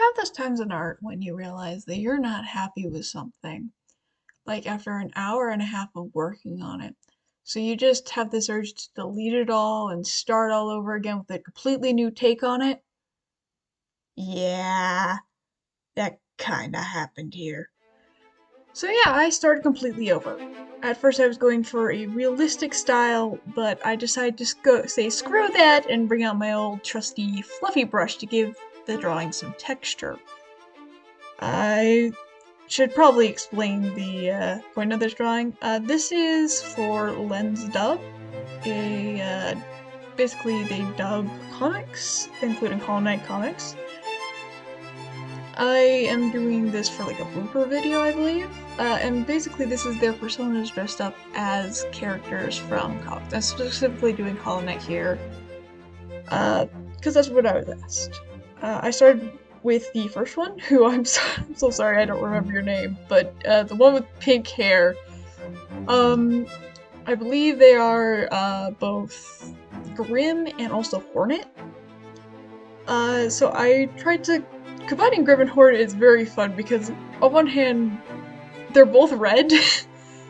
have those times in art when you realize that you're not happy with something, like after an hour and a half of working on it. So you just have this urge to delete it all and start all over again with a completely new take on it? Yeah, that kinda happened here. So yeah, I started completely over. At first I was going for a realistic style, but I decided to say screw that and bring out my old trusty fluffy brush to give the drawing some texture. I should probably explain the point of this drawing. This is for LensDub. Basically they dub comics, including Hollow Knight comics. I am doing this for like a blooper video, I believe. And basically this is their personas dressed up as characters from comics. I'm specifically doing Hollow Knight here, because that's what I was asked. I started with the first one, who I'm so sorry I don't remember your name, but the one with pink hair. I believe they are both Grim and also Hornet. So I tried to combining Grim and Hornet is very fun because on one hand they're both red,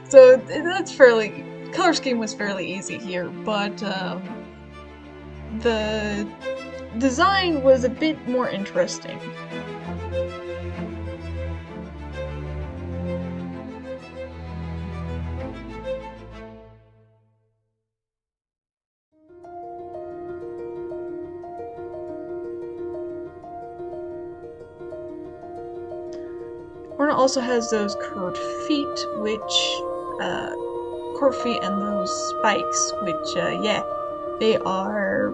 so that's color scheme was fairly easy here, but the design was a bit more interesting. Hornet also has those curved feet, curved feet and those spikes, which, yeah, they are,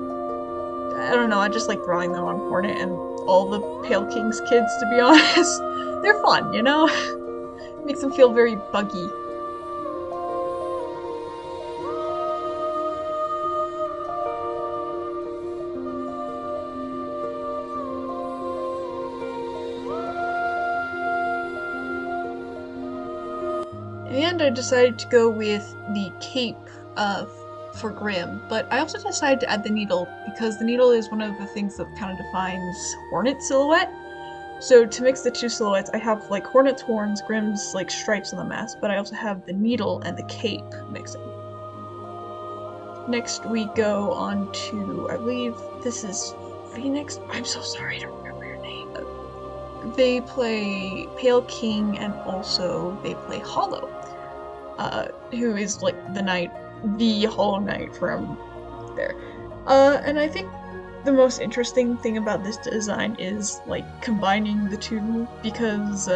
I don't know, I just like drawing them on Hornet and all the Pale King's kids, to be honest. They're fun, you know? Makes them feel very buggy. In the end, I decided to go with the cape for Grim, but I also decided to add the needle because the needle is one of the things that kind of defines Hornet's silhouette. So to mix the two silhouettes, I have like Hornet's horns, Grim's like stripes on the mask, but I also have the needle and the cape mixing. Next we go on to, I believe this is Phoenix. I'm so sorry, I don't remember your name. They play Pale King and also they play Hollow, who is like the Hollow Knight from there. And I think the most interesting thing about this design is like combining the two because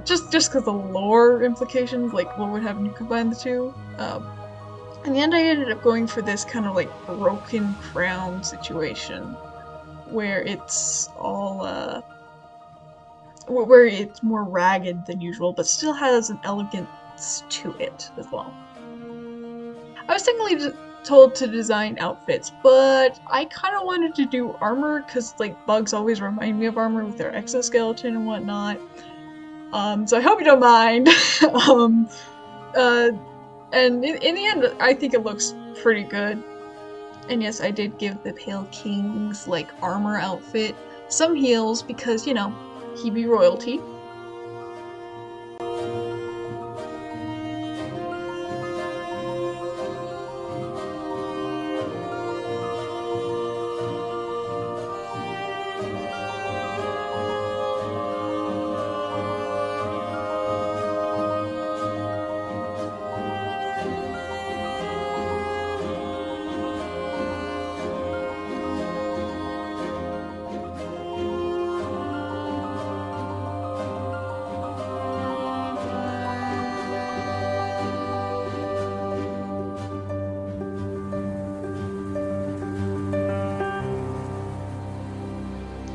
just because the lore implications, like what would happen if you combine the two. In the end I ended up going for this kind of like broken crown situation where it's all where it's more ragged than usual but still has an elegance to it as well. I was technically told to design outfits, but I kind of wanted to do armor because like bugs always remind me of armor with their exoskeleton and whatnot. So I hope you don't mind. And in the end, I think it looks pretty good. And yes, I did give the Pale King's like armor outfit some heels because, you know, he be royalty.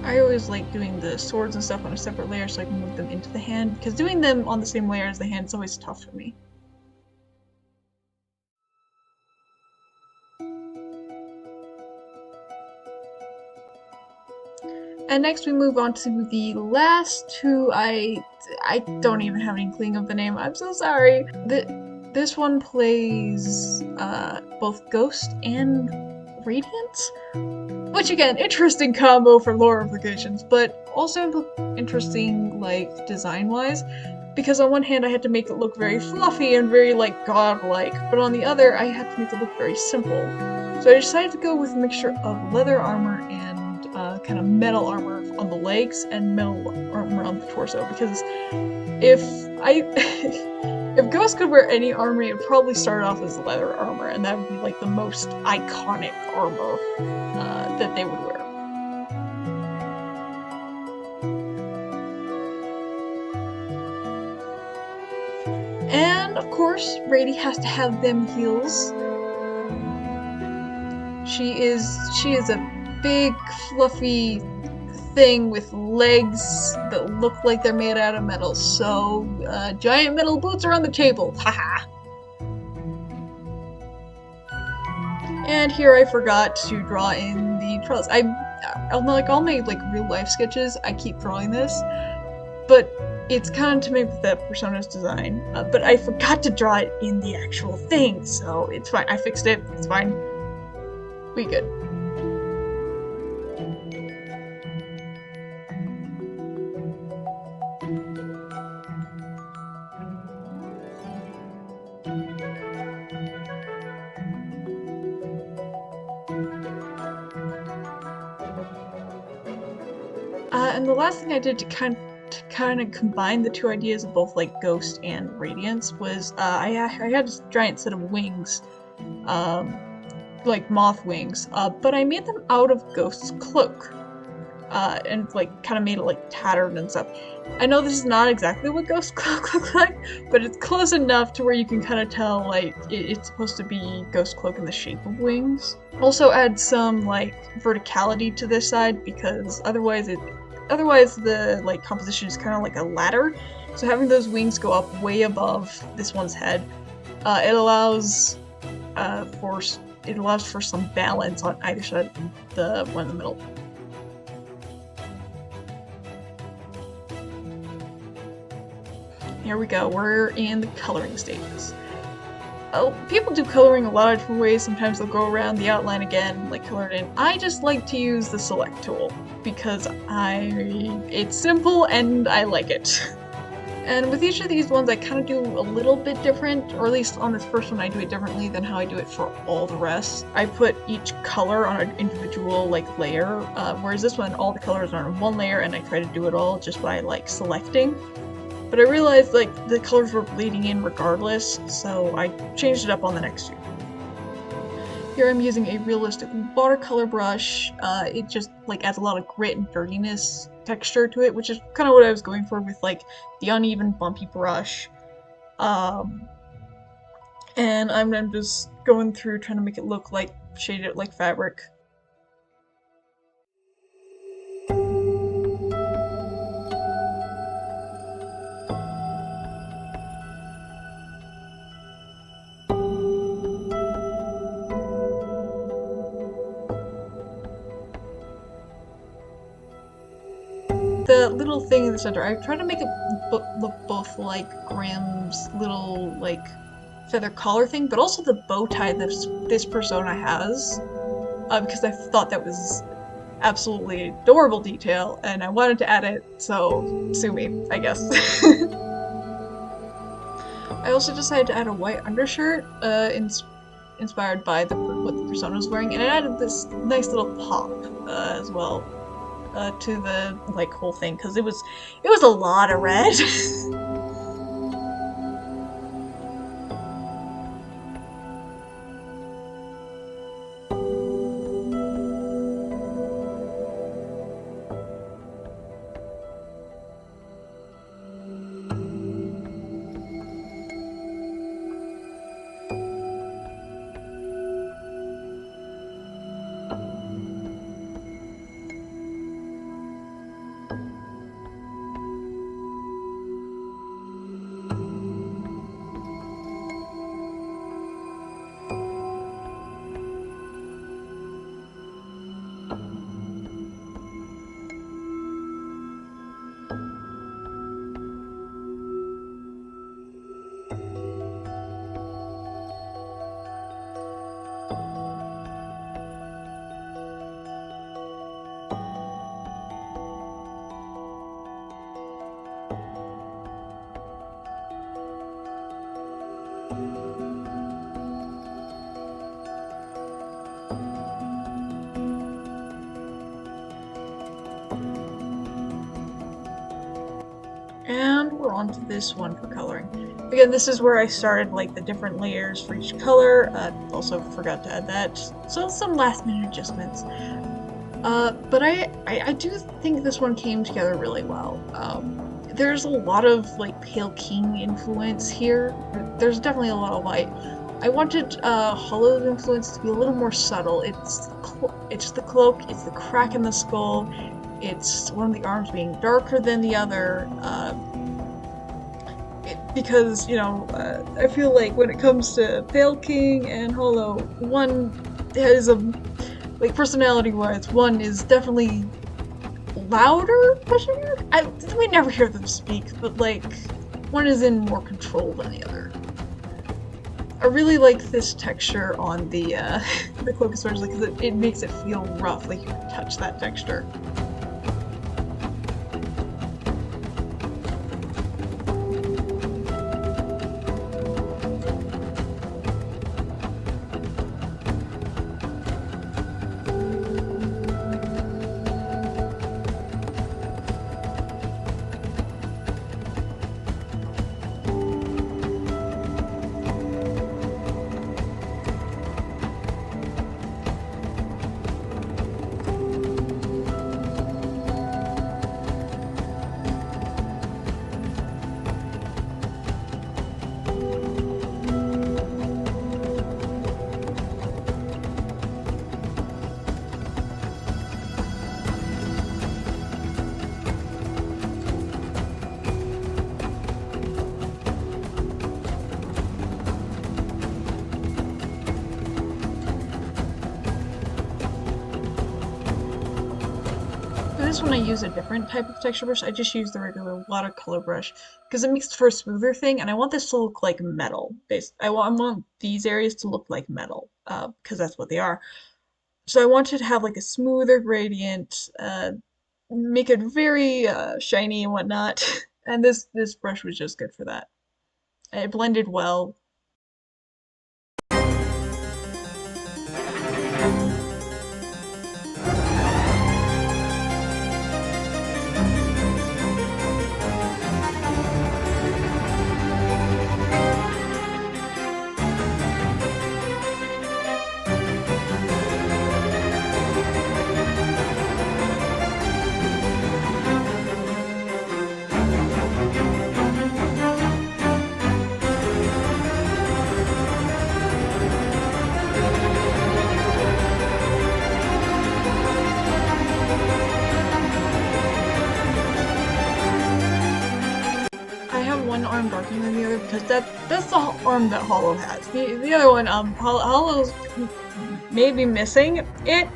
I always like doing the swords and stuff on a separate layer so I can move them into the hand, because doing them on the same layer as the hand is always tough for me. And next we move on to the last two. I don't even have an inkling of the name, I'm so sorry. This one plays both Ghost and Radiance. Which again, interesting combo for lore implications, but also interesting, like, design-wise, because on one hand I had to make it look very fluffy and very, like, godlike, but on the other I had to make it look very simple. So I decided to go with a mixture of leather armor and kind of metal armor on the legs and metal armor on the torso, because if I if Ghost could wear any armor, it would probably start off as leather armor, and that would be like the most iconic armor that they would wear. And of course, Rady has to have them heels. She is a big, fluffy thing with legs that look like they're made out of metal. So, giant metal boots are on the table. Haha. And here I forgot to draw in the trellis. I'll make like real life sketches. I keep drawing this, but it's kind of to make that persona's design. But I forgot to draw it in the actual thing, so it's fine. I fixed it. It's fine. We good. And the last thing I did to kind of combine the two ideas of both like Ghost and Radiance was I had this giant set of wings, like moth wings, but I made them out of Ghost's cloak, and like kind of made it like tattered and stuff. I know this is not exactly what Ghost's cloak looks like, but it's close enough to where you can kind of tell like it's supposed to be Ghost cloak in the shape of wings. Also add some like verticality to this side, because otherwise the like composition is kind of like a ladder. So having those wings go up way above this one's head, it allows for some balance on either side of the one in the middle. Here we go, we're in the coloring stages. Oh, people do coloring a lot of different ways. Sometimes they'll go around the outline again, like color it in. I just like to use the select tool because it's simple and I like it. And with each of these ones, I kind of do a little bit different, or at least on this first one I do it differently than how I do it for all the rest. I put each color on an individual like layer, whereas this one, all the colors are on one layer and I try to do it all just by like selecting. But I realized like the colors were bleeding in regardless, so I changed it up on the next two. Here I'm using a realistic watercolor brush. It just like adds a lot of grit and dirtiness texture to it, which is kind of what I was going for with like the uneven bumpy brush. And I'm just going through trying to make it look like shaded like fabric. The little thing in the center, I try to make it look both like Graham's little like feather collar thing, but also the bow tie that this persona has, because I thought that was absolutely adorable detail, and I wanted to add it, so sue me, I guess. I also decided to add a white undershirt, inspired by what the persona was wearing, and it added this nice little pop as well. To the like whole thing, because it was a lot of red. And we're on to this one for coloring. Again, this is where I started like the different layers for each color. Also forgot to add that. So some last minute adjustments. But I do think this one came together really well. There's a lot of like Pale King influence here. There's definitely a lot of light. I wanted Hollow's influence to be a little more subtle. It's the cloak, it's the crack in the skull, it's one of the arms being darker than the other. Because, you know, I feel like when it comes to Pale King and Hollow, one has like personality-wise, one is definitely louder, we never hear them speak, but like, one is in more control than the other. I really like this texture on the cloak especially because it makes it feel rough, like you can touch that texture. This one I use a different type of texture brush. I just use the regular watercolor brush because it makes it for a smoother thing, and I want this to look like metal. I want these areas to look like metal because that's what they are. So I wanted to have like a smoother gradient, make it very shiny and whatnot, and this brush was just good for that. It blended well. One arm darker than the other because that's the arm that Hollow has. The other one, Hollow's maybe missing it.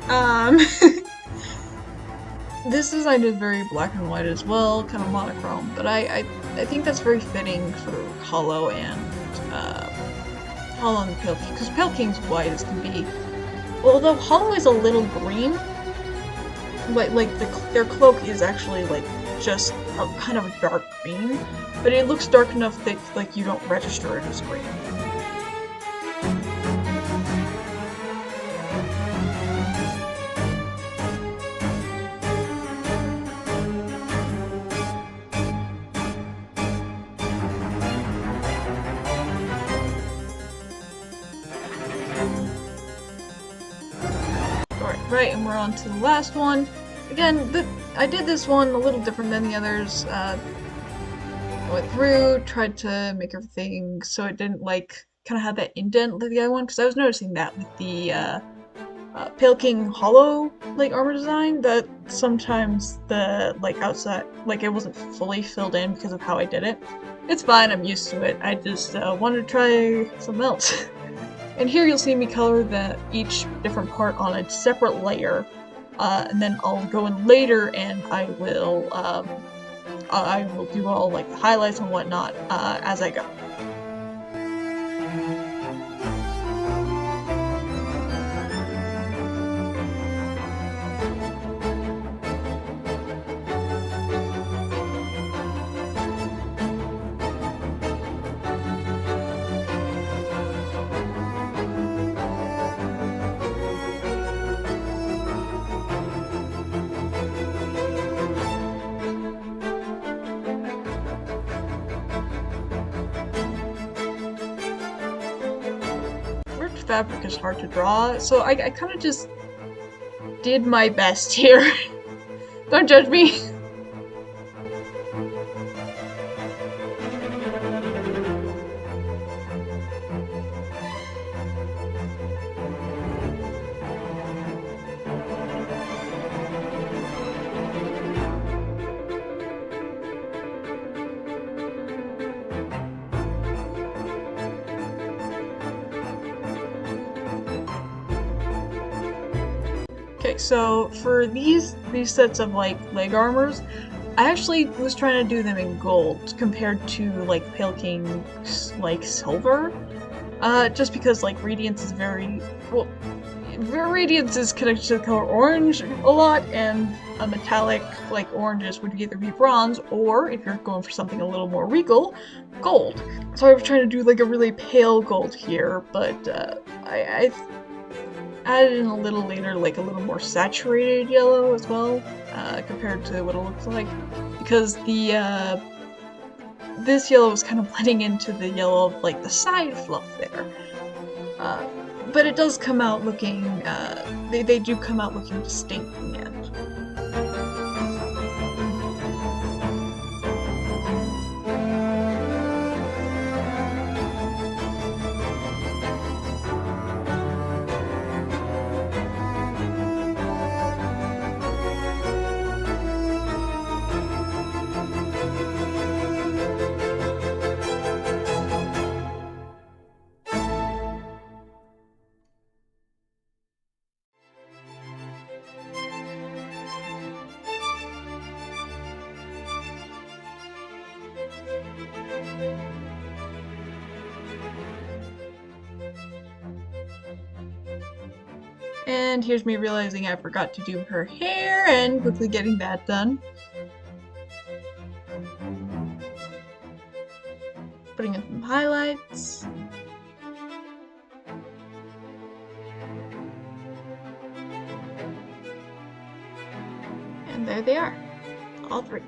This design is very black and white as well, kind of monochrome, but I think that's very fitting for Hollow and Pale King, because Pale King's white as can be. Although Hollow is a little green, like their cloak is actually like just a kind of a dark green, but it looks dark enough that like you don't register it as green. Right, and we're on to the last one. Again, I did this one a little different than the others. I went through, tried to make everything so it didn't like kind of have that indent like the other one, because I was noticing that with the Pale King Hollow like armor design, that sometimes the like outside, like it wasn't fully filled in because of how I did it. It's fine, I'm used to it. I just wanted to try something else. And here you'll see me color each different part on a separate layer, and then I'll go in later and I will do all like the highlights and whatnot as I go. fabric is hard to draw, so I kind of just did my best here. Don't judge me. Okay, so for these sets of like leg armors, I actually was trying to do them in gold compared to like Pale King's like silver. Just because like Radiance is Radiance is connected to the color orange a lot, and a metallic like oranges would either be bronze, or if you're going for something a little more regal, gold. So I was trying to do like a really pale gold here, but I added in a little later, like a little more saturated yellow as well, compared to what it looks like, because the this yellow was kind of blending into the yellow of like the side fluff there. But it does come out looking, they do come out looking distinct in the end. And here's me realizing I forgot to do her hair and quickly getting that done. Putting in some highlights. And there they are, all three.